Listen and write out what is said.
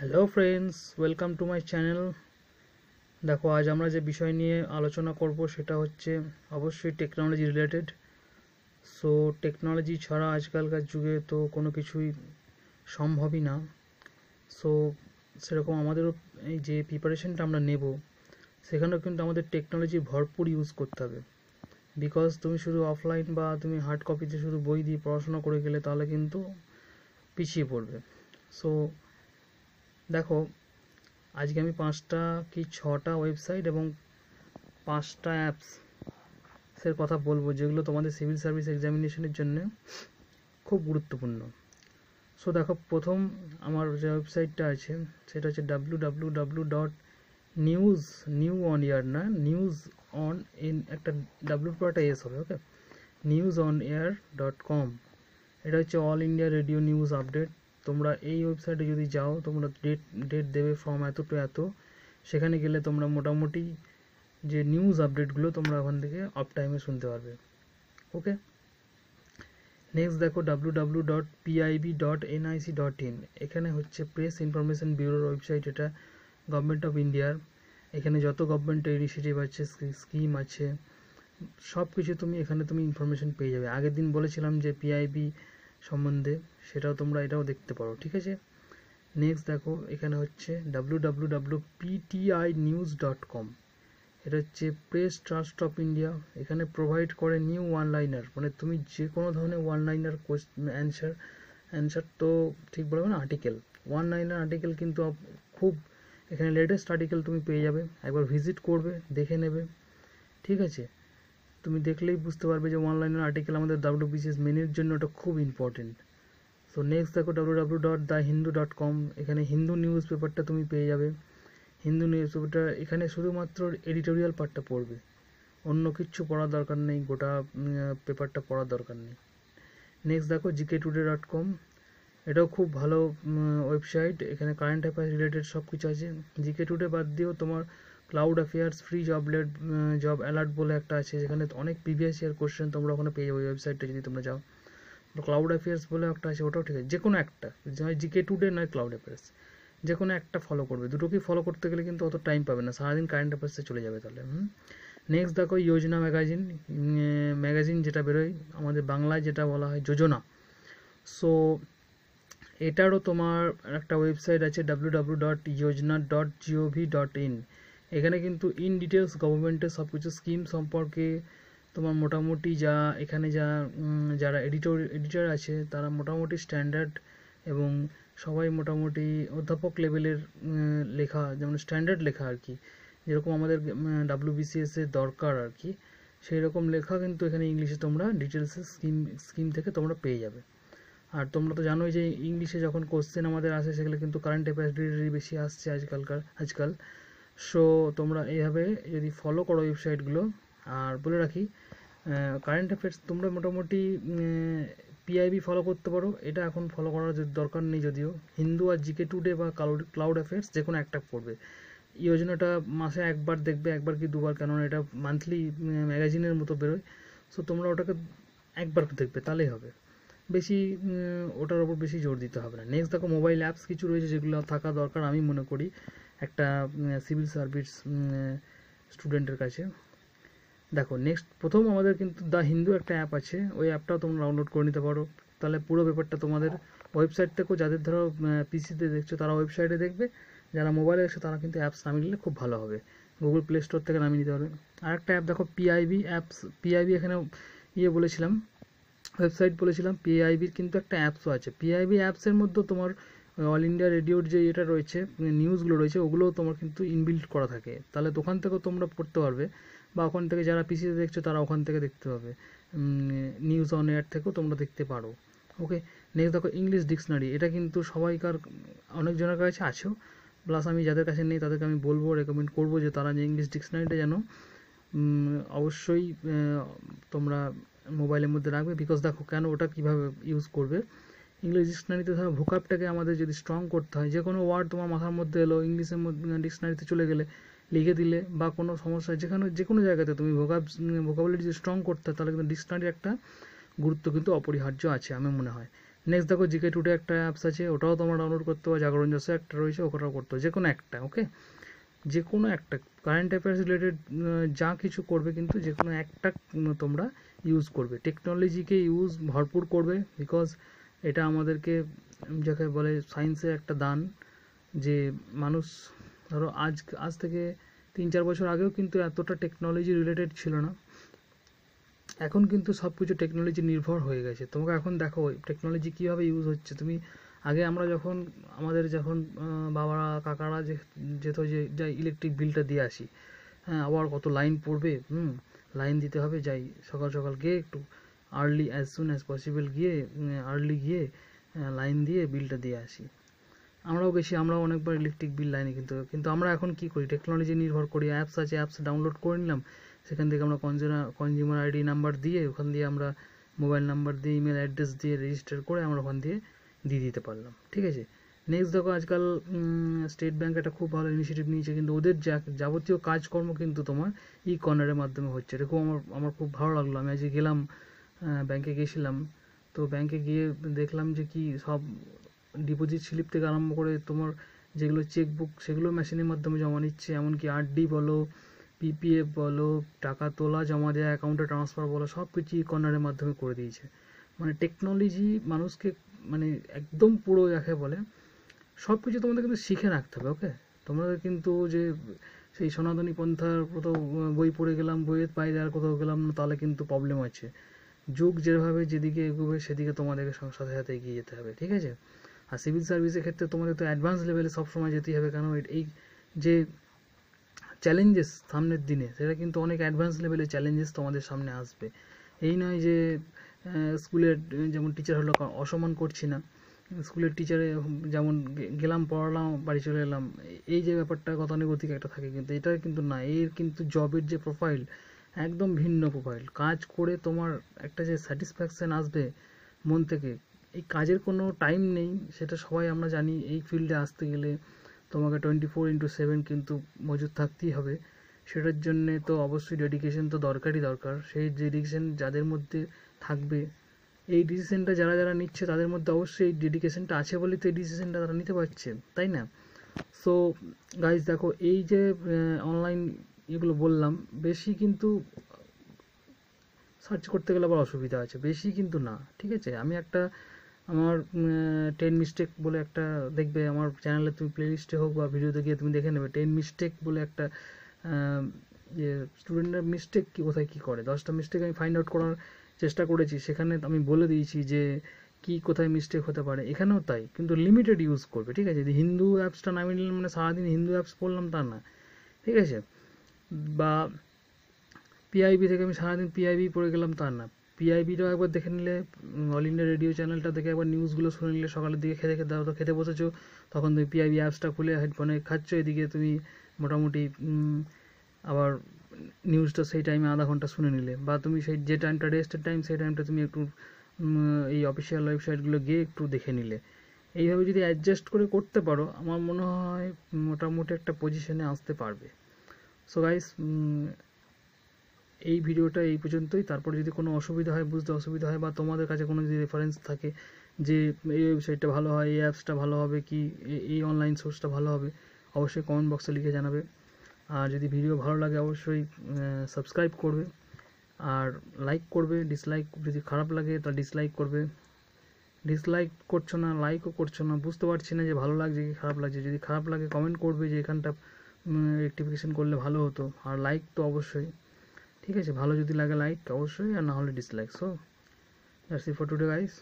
Hello friends, welcome to my channel. দেখো, আজ আমরা যে বিষয় নিয়ে আলোচনা করব সেটা হচ্ছে অবশ্যই টেকনোলজি রিলেটেড। সো টেকনোলজি ছাড়া আজকালকার যুগে তো কোনো কিছুই সম্ভবই না। সো সেরকম আমাদেরও এই যে প্রিপারেশনটা আমরা নেব, সেখানেও কিন্তু আমাদের টেকনোলজি ভরপুর ইউজ করতে হবে। বিকজ তুমি শুধু অফলাইন বা তুমি হার্ড কপিতে শুধু বই দিয়ে পড়াশোনা করে গেলে তাহলে কিন্তু পিছিয়ে পড়বে। সো দেখো, আজকে আমি 5টা কি 6টা ওয়েবসাইট এবং 5টা অ্যাপসের কথা বলবো যেগুলো তোমাদের সিভিল সার্ভিস এক্সামিনেশনের জন্য খুব গুরুত্বপূর্ণ। সো দেখো, প্রথম আমার যে ওয়েবসাইটটা আছে সেটা হচ্ছে www.নিউজ নিউ অন এয়ার না নিউজ অন ইন একটা ডাব্লিউর পর একটা এস হবে, ওকে, newsonair.com। এটা হচ্ছে all India radio news update. তোমরা এই ওয়েবসাইটে যদি যাও, তোমরা ডেট দেবে ফ্রম এত টু এত। সেখানে গেলে তোমরা মোটামুটি যে নিউজ আপডেটগুলো তোমরা ওখান থেকে অফ টাইমে শুনতে পারবে, ওকে। নেক্সট দেখো www.pib.nic.in। এখানে হচ্ছে প্রেস ইনফরমেশন ব্যুরোর ওয়েবসাইট, এটা গভর্নমেন্ট অফ ইন্ডিয়ার। এখানে যত গভর্নমেন্টের ইনিশিয়েটিভ আছে, স্কিম আছে, সব কিছু এখানে তুমি ইনফরমেশন পেয়ে যাবে। আগের দিন বলেছিলাম যে পিআইবি সম্বন্ধে, সেটাও তোমরা এটাও দেখতে পারো, ঠিক আছে। নেক্সট দেখো, এখানে হচ্ছে www.ptinews.com। এটা হচ্ছে প্রেস ট্রাস্ট অফ ইন্ডিয়া। এখানে প্রোভাইড করে নিউ ওয়ান লাইনার, মানে তুমি যে কোনো ধরনের ওয়ান লাইনার অ্যান্সার তো ঠিক বলবে না, আর্টিকেল, ওয়ান লাইনার আর্টিকেল কিন্তু খুব এখানে লেটেস্ট আর্টিকেল তুমি পেয়ে যাবে। একবার ভিজিট করবে, দেখে নেবে, ঠিক আছে। তুমি দেখলেই বুঝতে পারবে যে ওয়ান লাইনার আর্টিকেল আমাদের WBCS মেনের জন্য ওটা খুব ইম্পর্টেন্ট। সো নেক্সট দেখো www.thehindu.com। এখানে হিন্দু নিউজ পেপারটা তুমি পেয়ে যাবে। হিন্দু নিউজ পেপারটা এখানে শুধুমাত্র এডিটোরিয়াল পার্টটা পড়বে, অন্য কিচ্ছু পড়ার দরকার নেই, গোটা পেপারটা পড়ার দরকার নেই। নেক্সট দেখো gk.today.com। এটাও খুব ভালো ওয়েবসাইট। এখানে কারেন্ট অ্যাফেয়ার্স রিলেটেড সব কিছু আছে। জিকে টুডে বাদ দিয়েও তোমার cloud affairs free job alert বলে একটা আছে, যেখানে অনেক প্রিভিয়াস ইয়ার কোশ্চেন তোমরা ওখানে পেয়ে যাবে ওয়েবসাইটটা যদি তোমরা যাও। ক্লাউড অ্যাফেয়ার্স বলে একটা আছে, ওটাও ঠিক আছে। যে কোনো একটা, নয় জিকে টুডে নয় ক্লাউড অ্যাফেয়ার্স, যে কোনো একটা ফলো করবে। দুটোকেই ফলো করতে গেলে কিন্তু অত টাইম পাবে না, সারাদিন কারেন্ট অ্যাফেয়ার্সে চলে যাবে তাহলে। নেক্সট দেখো যোজনা ম্যাগাজিন যেটা বেরোয় আমাদের বাংলায়, যেটা বলা হয় যোজনা। সো এটারও তোমার একটা ওয়েবসাইট আছে www.yojna.gov.in। এখানে কিন্তু ইন ডিটেলস গভর্নমেন্টের সব কিছু স্কিম সম্পর্কে তোমার মোটামুটি এখানে যারা এডিটর আছে তারা মোটামুটি স্ট্যান্ডার্ড এবং সবাই মোটামুটি অধ্যাপক লেভেলের লেখা, যেমন স্ট্যান্ডার্ড লেখা আর কি, যেরকম আমাদের WBCS এর দরকার আর কি, সেই রকম লেখা কিন্তু এখানে ইংলিশে তোমরা ডিটেলসের স্কিম থেকে তোমরা পেয়ে যাবে। আর তোমরা তো জানোই যে ইংলিশে যখন কোশ্চেন আমাদের আসে সেগুলো কিন্তু কারেন্ট অ্যাফেয়ার্স রিলেটেড বেশি আসছে আজকাল। সো তোমরা এইভাবে যদি ফলো করো ওয়েবসাইটগুলো। আর বলে রাখি, কারেন্ট অ্যাফেয়ার্স তোমরা মোটামুটি পিআইবি ফলো করতে পারো, এটা এখন ফলো করার দরকার নেই। যদিও হিন্দু আর জিকে টুডে বা ক্লাউড অ্যাফেয়ার্স যে কোনো একটা পড়বে। এই যোজনাটা মাসে একবার দেখবে, একবার কি দুবার, কেননা এটা মান্থলি ম্যাগাজিনের মতো বেরোয়। সো তোমরা ওটাকে একবার দেখবে, তাহলেই হবে, বেশি ওটার ওপর বেশি জোর দিতে হবে না। নেক্সট দেখো মোবাইল অ্যাপস কিছু রয়েছে যেগুলো থাকা দরকার আমি মনে করি একটা সিভিল সার্ভিস স্টুডেন্টের কাছে। দেখো নেক্সট, প্রথম আমাদের কিন্তু দ্য হিন্দু একটা অ্যাপ আছে, ওই অ্যাপটাও তোমরা ডাউনলোড করে নিতে পারো। তাহলে পুরো ব্যাপারটা তোমাদের ওয়েবসাইট থেকেও, যাদের ধরো পিসিতে দেখছো তারা ওয়েবসাইটে দেখবে, যারা মোবাইলে দেখছো তারা কিন্তু অ্যাপস নামিয়ে নিলে খুব ভালো হবে, গুগল প্লে স্টোর থেকে নামিয়ে নিতে পারবে। আর একটা অ্যাপ দেখো পিআইবি অ্যাপস। পিআইবি এখানে বলেছিলাম, ওয়েবসাইট বলেছিলাম, পিআইবির কিন্তু একটা অ্যাপসও আছে। পিআইবি অ্যাপসের মধ্যে তোমার অল ইন্ডিয়া রেডিওর যে এটা রয়েছে, নিউজগুলো রয়েছে, ওগুলোও তোমার কিন্তু ইনবিল্ট করা থাকে, তাহলে ওখান থেকেও তোমরা পড়তে পারবে, বা ওখান থেকে যারা পিসিতে দেখছো তারা ওখান থেকে দেখতে পাবে, নিউজ অন এয়ার থেকেও তোমরা দেখতে পারো, ওকে। নেক্সট দেখো ইংলিশ ডিকশনারি। এটা কিন্তু সবাইকার, অনেকজনের কাছে আছেও, প্লাস আমি যাদের কাছে নেই তাদেরকে আমি বলবো, রেকমেন্ড করবো যে তারা যে ইংলিশ ডিকশনারিটা যেন অবশ্যই তোমরা মোবাইলের মধ্যে রাখবে। বিকজ দেখো কেন, ওটা কীভাবে ইউজ করবে, ইংলিশ ডিকশনারিতে ধরো ভোকাবটাকে আমাদের যদি স্ট্রং করতে হয়, যে কোনো ওয়ার্ড তোমার মাথার মধ্যে এলো, ইংলিশের মধ্যে ডিকশনারিতে চলে গেলে লিখে দিলে, বা কোনো সমস্যা যে কোনো জায়গাতে তুমি ভোকাবুলারি যদি স্ট্রং করতে হয়, তাহলে কিন্তু ডিকশনারির একটা গুরুত্ব কিন্তু অপরিহার্য আছে, আমার মনে হয়। নেক্সট দেখো জিকে টুডে একটা অ্যাপস আছে, ওটাও তোমরা ডাউনলোড করতে পারো। জাগরণ জসে একটা রয়েছে, ওটাও করতে হবে, যে কোনো একটা। ওকে, যে কোনো একটা কারেন্ট অ্যাফেয়ার্স রিলেটেড যা কিছু করবে, কিন্তু যে কোনো একটা তোমরা ইউজ করবে। টেকনোলজিকে ইউজ ভরপুর করবে, বিকজ এটা আমাদেরকে যাকে বলে সায়েন্সের একটা দান। যে মানুষ ধরো আজ থেকে 3-4 বছর আগেও কিন্তু এতটা টেকনোলজি রিলেটেড ছিল না। এখন কিন্তু সব কিছু টেকনোলজি নির্ভর হয়ে গেছে। তোমাকে এখন দেখো টেকনোলজি কীভাবে ইউজ হচ্ছে। তুমি আগে আমরা যখন আমাদের যখন বাবারা কাকারা যেত, যে যাই ইলেকট্রিক বিলটা দিয়ে আসি, হ্যাঁ, আবার কত লাইন পড়বে, লাইন দিতে হবে, যাই সকাল সকাল গিয়ে একটু early as soon as possible গিয়ে আর্লি গিয়ে লাইন দিয়ে বিলটা দিয়ে আসি। আমরাও অনেকবার ইলেকট্রিক বিল লাইনে, কিন্তু আমরা এখন কি করি, টেকনোলজি নির্ভর করি। অ্যাপস আছে, অ্যাপস ডাউনলোড করে নিলাম, সেখান থেকে আমরা কনজিউমার আইডি নাম্বার দিয়ে, ওখান দিয়ে আমরা মোবাইল নাম্বার দিয়ে, ইমেল অ্যাড্রেস দিয়ে রেজিস্টার করে আমরা ওখান দিয়ে দিতে পারলাম। ঠিক আছে। নেক্সট দেখো, আজকাল স্টেট ব্যাঙ্ক একটা খুব ভালো ইনিশিয়েটিভ নিয়েছে, কিন্তু ওদের যাবতীয় কাজকর্ম কিন্তু তোমার কর্নারের মাধ্যমে হচ্ছে। এরকম আমার খুব ভালো লাগলো। আমি আজকে গেলাম, ব্যাংকে গেছিলাম, তো ব্যাংকে গিয়ে দেখলাম যে কি সব ডিপোজিট স্লিপ থেকে আরম্ভ করে তোমার যেগুলো চেকবুক, সেগুলো মেশিনের মাধ্যমে জমা নিচ্ছে। এমনকি আরডি বলো, পিপিএফ বলো, টাকা তোলা জমা দেওয়া, অ্যাকাউন্টে ট্রান্সফার বলো, সব কিছু কর্নারের মাধ্যমে করে দিয়েছে। মানে টেকনোলজি মানুষকে মানে একদম পুরো যাকে বলে সব কিছু তোমাদের কিন্তু শিখে রাখতে হবে। ওকে, তোমাদের কিন্তু যে সেই সনাতনী পন্থার কোথাও বই পড়ে গেলাম, বইয়ের বাইরে আর কোথাও গেলাম না, তাহলে কিন্তু প্রবলেম আছে। যুগ যেভাবে যেদিকে এগোবে সেদিকে তোমাদেরকে সাথে সাথে এগিয়ে যেতে হবে। ঠিক আছে। আর সিভিল সার্ভিসের ক্ষেত্রে তোমাদের তো অ্যাডভান্স লেভেলে সবসময় যেতেই হবে, কেন এই যে চ্যালেঞ্জেস সামনের দিনে, সেটা কিন্তু অনেক অ্যাডভান্স লেভেলের চ্যালেঞ্জেস তোমাদের সামনে আসবে। এই নয় যে স্কুলের যেমন টিচার হলো, অসম্মান করছি না, স্কুলের টিচারে যেমন গেলাম, পড়ালাম, বাড়ি চলে এলাম, এই যে ব্যাপারটা গতানুগতিক একটা থাকে, কিন্তু এটা কিন্তু না। এর কিন্তু জবের যে প্রোফাইল একদম ভিন্ন প্রোফাইল। কাজ করে তোমার একটা যে স্যাটিসফ্যাকশান আসবে মন থেকে, এই কাজের কোনো টাইম নেই, সেটা সবাই আমরা জানি। এই ফিল্ডে আসতে গেলে তোমাকে 24/7 কিন্তু মজুদ থাকতেই হবে। সেটার জন্যে তো অবশ্যই ডেডিকেশন তো দরকারই দরকার। সেই ডেডিকেশন যাদের মধ্যে থাকবে, এই ডিসিশনটা যারা নিচ্ছে, তাদের মধ্যে অবশ্যই এই ডেডিকেশনটা আছে বলেই তো এই ডিসিশনটা তারা নিতে পারছে, তাই না? সো গাইজ দেখো, এই যে অনলাইন এগুলো বললাম, বেশি কিন্তু সার্চ করতে গেলে আবার অসুবিধা আছে, বেশি কিন্তু না। ঠিক আছে। আমি একটা আমার 10 মিস্টেক বলে একটা দেখবে আমার চ্যানেলে, তুমি প্লেলিস্টে হোক বা ভিডিওতে গিয়ে তুমি দেখে নেবে। 10 মিস্টেক বলে একটা যে স্টুডেন্টরা মিস্টেক কোথায় কী করে, 10টা মিস্টেক আমি ফাইন্ড আউট করার চেষ্টা করেছি। সেখানে আমি বলে দিয়েছি যে কি কোথায় মিস্টেক হতে পারে। এখানেও তাই, কিন্তু লিমিটেড ইউজ করবে। ঠিক আছে। যদি হিন্দু অ্যাপসটা নামিয়ে নিলাম মানে সারাদিন হিন্দু অ্যাপস পড়লাম তা না। ঠিক আছে। বা পিআইবি থেকে আমি সারাদিন পিআইবি পড়ে গেলাম তা না। পিআইবিটাও একবার দেখে নিলে, অল ইন্ডিয়া রেডিও চ্যানেলটা দেখে একবার নিউজগুলো শুনে নিলে, সকালের দিকে খেতে বসেছো, তখন তুমি পিআইবি অ্যাপসটা খুলে হেডফোনে খাচ্ছ, এদিকে তুমি মোটামুটি আবার নিউজটা সেই টাইমে আধা ঘন্টা শুনে নিলে। বা তুমি সেই যে টাইমটা রেস্টের টাইম, সেই টাইমটা তুমি একটু এই অফিসিয়াল ওয়েবসাইটগুলো গিয়ে একটু দেখে নিলে। এইভাবে যদি অ্যাডজাস্ট করে করতে পারো, আমার মনে হয় মোটামুটি একটা পজিশনে আসতে পারবে। সো গাইস, এই ভিডিওটা এই পর্যন্তই। তারপরে যদি কোনো অসুবিধা হয়, বুঝতে অসুবিধা হয়, বা তোমাদের কাছে কোনো যদি রেফারেন্স থাকে যে এই ওয়েবসাইটটা ভালো হয়, এই অ্যাপসটা ভালো হবে, কি এই অনলাইন সোর্সটা ভালো হবে, অবশ্যই কমেন্ট বক্সে লিখে জানাবে। আর যদি ভিডিও ভালো লাগে অবশ্যই সাবস্ক্রাইব করবে, আর লাইক করবে। ডিসলাইক যদি খারাপ লাগে তা ডিসলাইক করবে। ডিসলাইক করছো না, লাইকও করছো না, বুঝতে পারছি না যে ভালো লাগছে কি খারাপ লাগছে। যদি খারাপ লাগে কমেন্ট করবে যে এখানটা রেক্টিফিকেশন করলে ভালো হতো। আর লাইক তো অবশ্যই। ঠিক আছে। ভালো যদি লাগে লাইক অবশ্যই, আর না হলে dislike. So that's it for today guys.